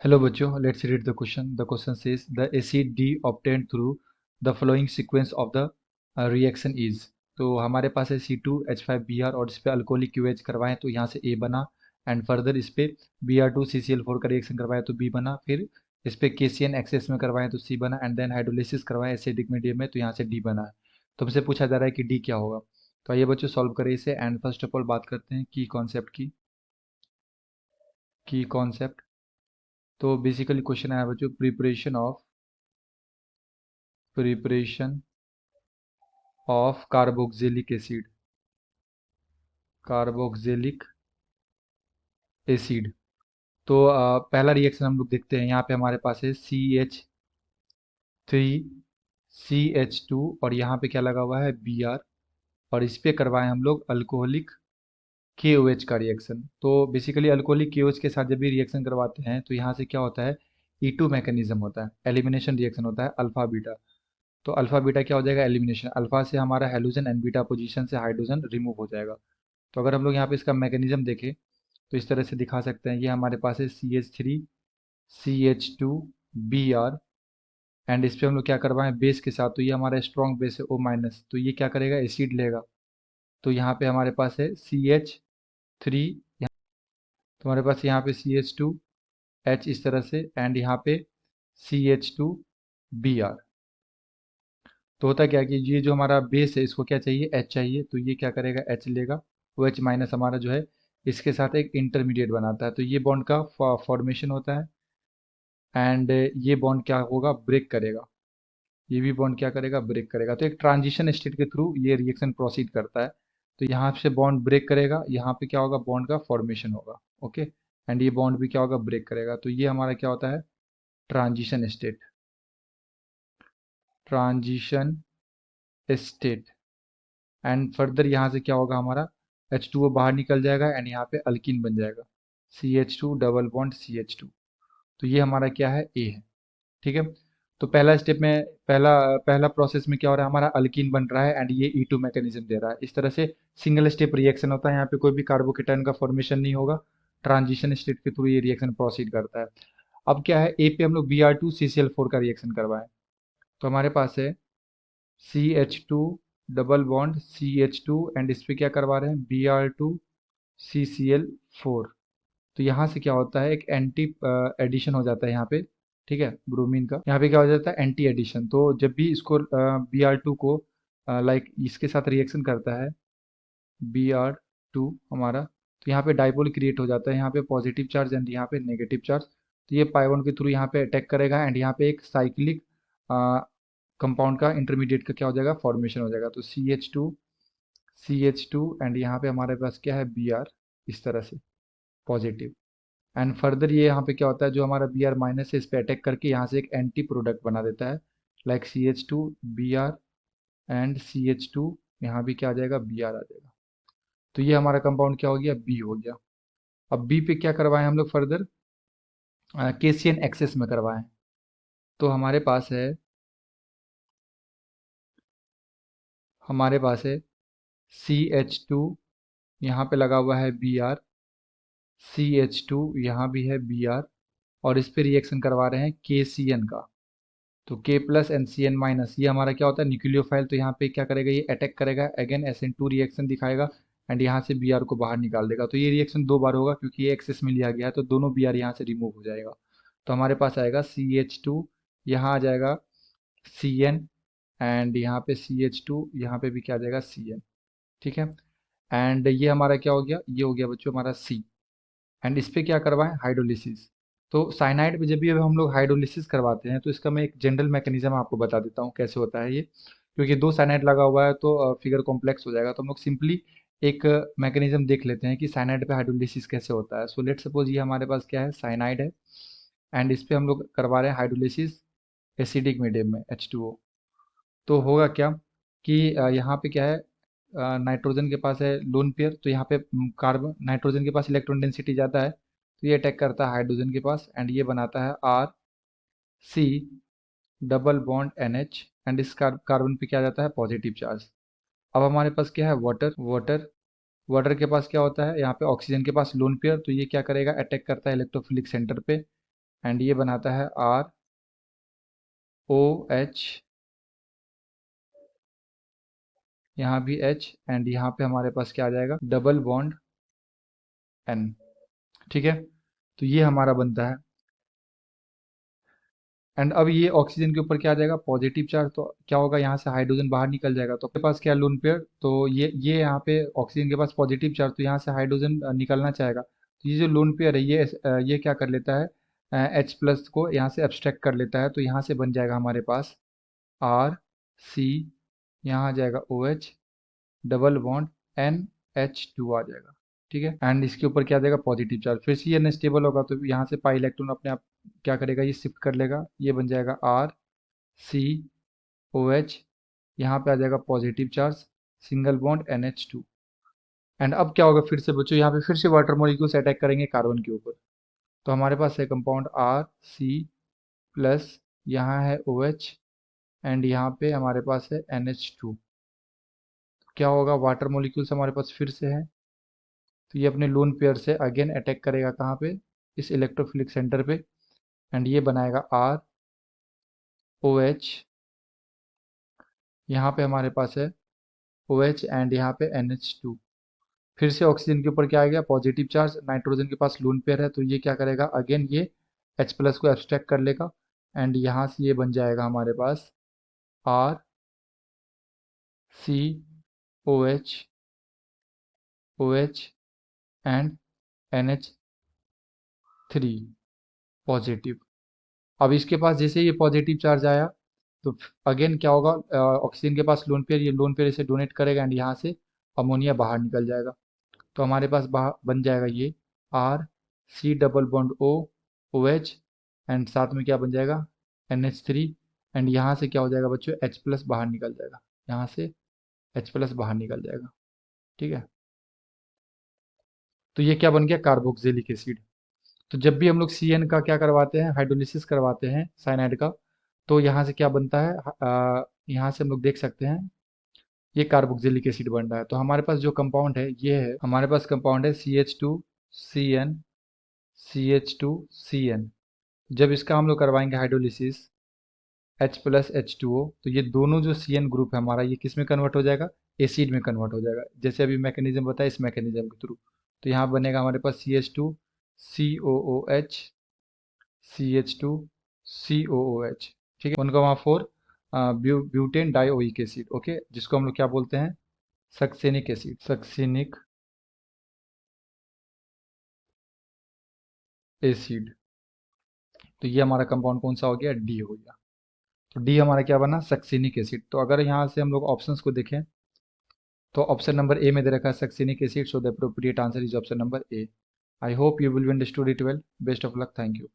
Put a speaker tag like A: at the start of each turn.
A: Hello बच्चों, let's read the question. The question says the acid D obtained through the following sequence of the reaction is. तो हमारे पास है C2H5Br और इस पे अल्कोहलिक QH करवाएं तो यहाँ से A बना एंड फर्दर इस पे Br2CCl4 का रिएक्शन करवाएं तो B बना, फिर इस पे KCN एक्सेस में करवाएं तो C बना एंड देन हाइड्रोलिसिस करवाएं एसिडिक मीडियम में तो यहाँ से D बना है। तो हमसे पूछा जा रहा है कि D क्या होगा। तो आइए बच्चों सॉल्व करें इसे एंड फर्स्ट ऑफ ऑल बात करते हैं की कॉन्सेप्ट। तो बेसिकली क्वेश्चन आया बच्चों प्रिपरेशन ऑफ कार्बोक्सिलिक एसिड। तो पहला रिएक्शन हम लोग देखते हैं। यहाँ पे हमारे पास है CH3CH2 और यहाँ पे क्या लगा हुआ है Br और इस पे करवाएं हम लोग अल्कोहलिक KOH का रिएक्शन। तो बेसिकली अल्कोहलिक KOH के साथ जब भी रिएक्शन करवाते हैं तो यहाँ से क्या होता है E2 मैकेनिज्म होता है, एलिमिनेशन रिएक्शन होता है अल्फा बीटा। तो अल्फा बीटा क्या हो जाएगा एलिमिनेशन, अल्फा से हमारा हेलोजन एंड बीटा पोजीशन से हाइड्रोजन रिमूव हो जाएगा। तो अगर हम लोग यहाँ पे इसका मैकेनिज्म देखें तो इस तरह से दिखा सकते हैं। ये हमारे पास है CH3CH2Br एंड इस पे हम लोग क्या करवाएं बेस के साथ, तो ये हमारा स्ट्रॉन्ग बेस है O-, तो ये क्या करेगा एसिड लेगा। तो यहाँ पे हमारे पास है CH3, तो हमारे पास यहाँ पे CH2H इस तरह से एंड यहाँ पे CH2Br। तो होता क्या कि ये जो हमारा बेस है इसको क्या चाहिए H चाहिए, तो ये क्या करेगा H लेगा। वो H- हमारा जो है इसके साथ एक इंटरमीडिएट बनाता है, तो ये बॉन्ड का फॉर्मेशन होता है एंड ये बॉन्ड क्या होगा ब्रेक करेगा। ये भी बॉन्ड क्या करेगा ब्रेक करेगा। तो एक ट्रांजिशन स्टेट के थ्रू ये रिएक्शन प्रोसीड करता है। तो यहाँ से बॉन्ड ब्रेक करेगा, यहाँ पे क्या होगा बॉन्ड का फॉर्मेशन होगा। ओके, एंड ये बॉन्ड भी क्या होगा ब्रेक करेगा। तो ये हमारा क्या होता है transition state, transition state. And further यहाँ से क्या होगा हमारा H2O बाहर निकल जाएगा एंड यहाँ पे अल्कीन बन जाएगा CH2 डबल बॉन्ड CH2। तो ये हमारा क्या है A है। ठीक है, तो पहला स्टेप में पहला पहला प्रोसेस में क्या हो रहा है हमारा अल्कीन बन रहा है एंड ये E2 मैकेनिज्म दे रहा है। इस तरह से सिंगल स्टेप रिएक्शन होता है, यहाँ पे कोई भी कार्बोकेटाइन का फॉर्मेशन नहीं होगा, ट्रांजिशन स्टेट के थ्रू ये रिएक्शन प्रोसीड करता है। अब क्या है ए पे हम लोग Br2CCl4 का रिएक्शन करवाएं तो हमारे पास है CH2 double bond CH2 and इस पे क्या करवा रहे हैं Br2CCl4। तो यहाँ से क्या होता है एक एंटी एडिशन हो जाता है यहाँ पे। ठीक है, ब्रोमीन का यहाँ पे क्या हो जाता है एंटी एडिशन। तो जब भी इसको Br2 को लाइक इसके साथ रिएक्शन करता है Br2 हमारा, तो यहाँ पे डाइपोल क्रिएट हो जाता है, यहाँ पे पॉजिटिव चार्ज एंड यहाँ पे नेगेटिव चार्ज। तो ये पाई बॉन्ड के थ्रू यहाँ पे अटैक करेगा एंड यहाँ पे एक साइक्लिक कंपाउंड का इंटरमीडिएट का क्या हो जाएगा फॉर्मेशन हो जाएगा। तो CH2 एंड यहाँ पे हमारे पास क्या है Br इस तरह से पॉजिटिव एंड फर्दर ये यहाँ पे क्या होता है जो हमारा Br- है इस पे अटैक करके यहाँ से एक एंटी प्रोडक्ट बना देता है लाइक CH2Br एंड CH2, यहाँ भी क्या आ जाएगा Br आ जाएगा। तो ये हमारा कंपाउंड क्या हो गया B हो गया। अब B पे क्या करवाएं हम लोग फर्दर KCN एक्सेस में करवाएं। तो हमारे पास है CH2, यहाँ पे लगा हुआ है Br, CH2 यहाँ भी है Br और इस पे रिएक्शन करवा रहे हैं KCN का। तो K plus N C N minus, ये हमारा क्या होता है न्यूक्लियोफाइल। तो यहाँ पे क्या करेगा ये अटैक करेगा अगेन SN2 रिएक्शन दिखाएगा एंड यहाँ से Br को बाहर निकाल देगा। तो ये रिएक्शन दो बार होगा क्योंकि ये एक्सेस में लिया गया है, तो दोनों Br यहाँ से रिमूव हो जाएगा। तो हमारे पास आएगा CH2, यहाँ आ जाएगा Cn एंड यहाँ पे CH2, यहाँ पे भी क्या आ जाएगा Cn। ठीक है, एंड ये हमारा क्या हो गया ये हो गया बच्चों हमारा C एंड इस पे क्या करवाएं हाइड्रोलिसिस। तो साइनाइड पे जब भी हम लोग हाइड्रोलिसिस करवाते हैं तो इसका मैं एक जनरल मैकेनिज्म आपको बता देता हूँ कैसे होता है ये, क्योंकि दो साइनाइड लगा हुआ है तो फिगर कॉम्प्लेक्स हो जाएगा। तो हम लोग सिंपली एक मैकेनिज्म देख लेते हैं कि साइनाइड पे हाइड्रोलिसिस कैसे होता है। सो लेट सपोज ये हमारे पास क्या है साइनाइड है एंड इस पे हम लोग करवा रहे हैं हाइड्रोलिसिस एसिडिक मीडियम में H2O। तो होगा क्या कि यहाँ पे क्या है नाइट्रोजन के पास है लोन पेयर, तो यहाँ पे कार्बन नाइट्रोजन के पास इलेक्ट्रॉन डेंसिटी ज़्यादा है तो ये अटैक करता है हाइड्रोजन के पास एंड ये बनाता है RC double bond NH and इस कार्बन पे क्या जाता है पॉजिटिव चार्ज। अब हमारे पास क्या है वाटर वाटर वाटर के पास क्या होता है यहाँ पे ऑक्सीजन के पास लोन पेयर, तो ये क्या करेगा अटैक करता है इलेक्ट्रोफिलिक सेंटर पे एंड ये बनाता है ROH, यहाँ भी H, एंड यहाँ पे हमारे पास क्या आ जाएगा, डबल बॉन्ड N। ठीक है, तो ये हमारा बनता है। एंड अब ये ऑक्सीजन के ऊपर क्या आ जाएगा, पॉजिटिव चार्ज, तो क्या होगा, यहाँ से हाइड्रोजन बाहर निकल जाएगा। तो अपने पास क्या लोन पेयर, तो ये यहाँ पे ऑक्सीजन के पास पॉजिटिव चार्ज, तो यहाँ से हाइड्रोजन निकलना चाहेगा। तो ये जो लोन पेयर है ये क्या कर लेता है, H+ को यहाँ से एब्स्ट्रैक्ट कर लेता है। तो यहाँ से बन जाएगा हमारे पास RC, यहाँ आ जाएगा OH, डबल बॉन्ड NH2 आ जाएगा। ठीक है, एंड इसके ऊपर क्या आ जाएगा, पॉजिटिव चार्ज। फिर से ये अनस्टेबल होगा तो यहाँ से पाई इलेक्ट्रॉन अपने आप क्या करेगा, ये शिफ्ट कर लेगा, ये बन जाएगा RCOH, यहाँ पे आ जाएगा positive charge, single bond NH2। And अब क्या होगा, फिर से बच्चों यहाँ पे फिर से वाटर मॉलिक्यूल्स अटैक करेंगे कार्बन के ऊपर। तो हमारे पास है कंपाउंड RC+, यहाँ है OH, एंड यहाँ पे हमारे पास है NH2। क्या होगा, वाटर मॉलिक्यूल्स हमारे पास फिर से है, तो ये अपने लोन पेयर से अगेन अटैक करेगा कहाँ पे, इस इलेक्ट्रोफिलिक सेंटर पे, एंड ये बनाएगा ROH, यहाँ पे हमारे पास है OH, एंड यहाँ पे NH2। फिर से ऑक्सीजन के ऊपर क्या आ गया, पॉजिटिव चार्ज, नाइट्रोजन के पास लोन पेयर है, तो ये क्या करेगा, अगेन ये H+ को एब्स्ट्रैक्ट कर लेगा, एंड यहाँ से ये बन जाएगा हमारे पास RCOH, OH and NH3 positive. अब इसके पास जैसे ये पॉजिटिव चार्ज आया, तो अगेन क्या होगा, ऑक्सीजन के पास लोन पेयर, ये लोन पेयर इसे डोनेट करेगा, एंड यहाँ से अमोनिया बाहर निकल जाएगा। तो हमारे पास बन जाएगा ये RC double bond OH, and साथ में क्या बन जाएगा, NH3, एंड यहाँ से क्या हो जाएगा बच्चों, H+ बाहर निकल जाएगा, यहाँ से H+ बाहर निकल जाएगा। ठीक है, तो ये क्या बन गया, कार्बोक्सिलिक एसिड। तो जब भी हम लोग CN का क्या करवाते हैं, हाइड्रोलिसिस करवाते हैं साइनाइड का, तो यहाँ से क्या बनता है, यहाँ से हम लोग देख सकते हैं ये कार्बोक्सिलिक एसिड बन रहा है। तो हमारे पास जो कंपाउंड है ये है, हमारे पास कंपाउंड है CH2CN। जब इसका हम लोग करवाएंगे हाइड्रोलिसिस H+H2O, तो ये दोनों जो CN ग्रुप है हमारा, ये किस में कन्वर्ट हो जाएगा, एसिड में कन्वर्ट हो जाएगा। जैसे अभी मैकेनिज्म बताया, इस मैकेनिज्म के थ्रू। तो यहाँ बनेगा हमारे पास CH2COOH, CH2COOH। ठीक है, उनका वहाँ 4 ब्यूटेन डाइओइक एसिड, ओके, जिसको हम लोग क्या बोलते हैं, सक्सेनिक एसिड, सक्सेनिक एसिड। तो ये हमारा कंपाउंड कौन सा हो गया, डी हो गया। तो डी हमारा क्या बना, सक्सेनिक एसिड। तो अगर यहाँ से हम लोग ऑप्शंस को देखें, तो ऑप्शन नंबर ए में दे रखा है succinic acid, so the appropriate answer is option number A. I hope you will understood it well. Best of luck, thank you.